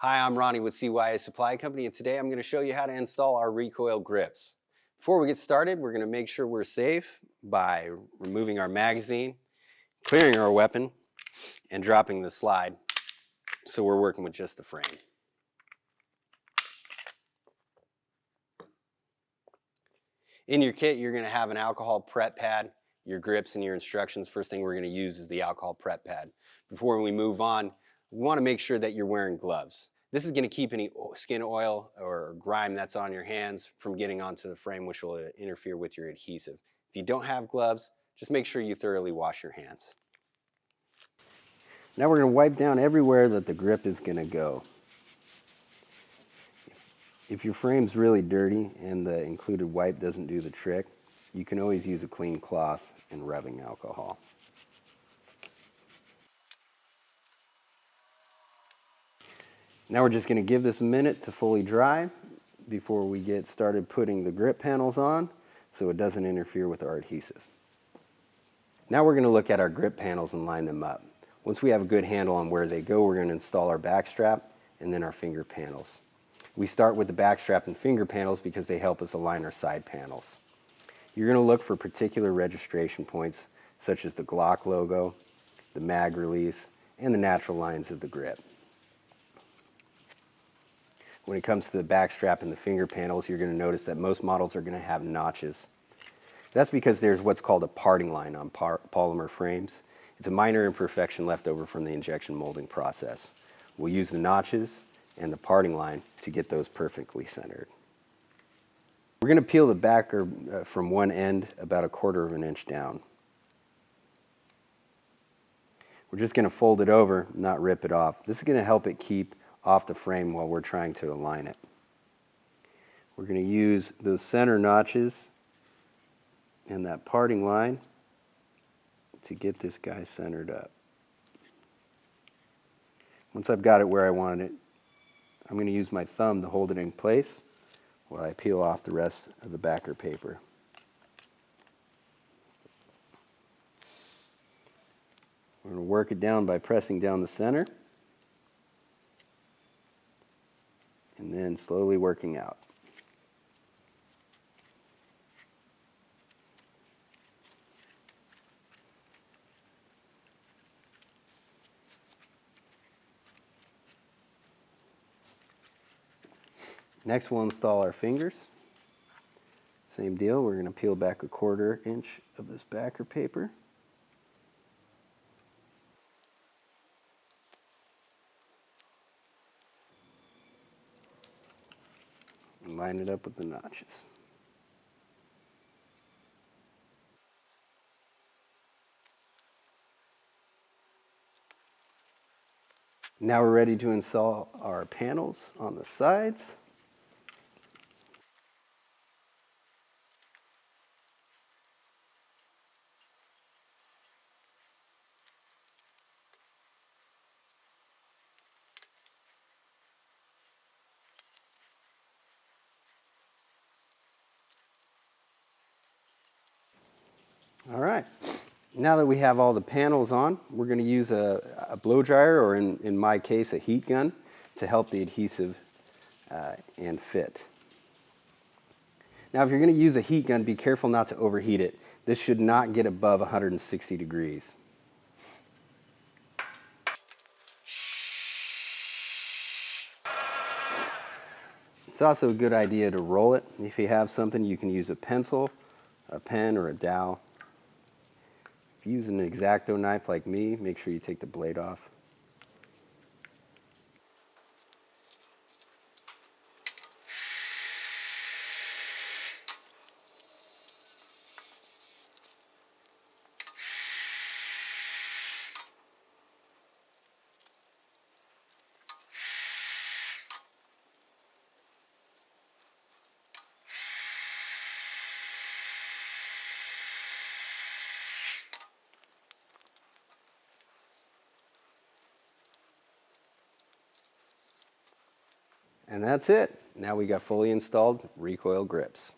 Hi, I'm Ronnie with CYA Supply Co, and today I'm going to show you how to install our recoil grips. Before we get started, we're going to make sure we're safe by removing our magazine, clearing our weapon, and dropping the slide so we're working with just the frame. In your kit, you're going to have an alcohol prep pad, your grips, and your instructions. First thing we're going to use is the alcohol prep pad. Before we move on, we want to make sure that you're wearing gloves. This is going to keep any skin oil or grime that's on your hands from getting onto the frame, which will interfere with your adhesive. If you don't have gloves, just make sure you thoroughly wash your hands. Now we're going to wipe down everywhere that the grip is going to go. If your frame's really dirty and the included wipe doesn't do the trick, you can always use a clean cloth and rubbing alcohol. Now we're just going to give this a minute to fully dry before we get started putting the grip panels on so it doesn't interfere with our adhesive. Now we're going to look at our grip panels and line them up. Once we have a good handle on where they go, we're going to install our back strap and then our finger panels. We start with the back strap and finger panels because they help us align our side panels. You're going to look for particular registration points such as the Glock logo, the mag release, and the natural lines of the grip. When it comes to the back strap and the finger panels, you're going to notice that most models are going to have notches. That's because there's what's called a parting line on polymer frames. It's a minor imperfection left over from the injection molding process. We'll use the notches and the parting line to get those perfectly centered. We're going to peel the backer from one end about 1/4 inch down. We're just going to fold it over, not rip it off. This is going to help it keep off the frame while we're trying to align it. We're going to use those center notches and that parting line to get this guy centered up. Once I've got it where I want it, I'm going to use my thumb to hold it in place while I peel off the rest of the backer paper. We're going to work it down by pressing down the center and then slowly working out. Next we'll install our fingers. Same deal, we're going to peel back 1/4 inch of this backer paper. And line it up with the notches. Now we're ready to install our panels on the sides. All right, now that we have all the panels on, we're going to use a blow dryer, or in my case, a heat gun, to help the adhesive and fit. Now, if you're going to use a heat gun, be careful not to overheat it. This should not get above 160 degrees. It's also a good idea to roll it. If you have something, you can use a pencil, a pen, or a dowel. If you use an X-Acto knife like me, make sure you take the blade off. And that's it. Now we got fully installed recoil grips.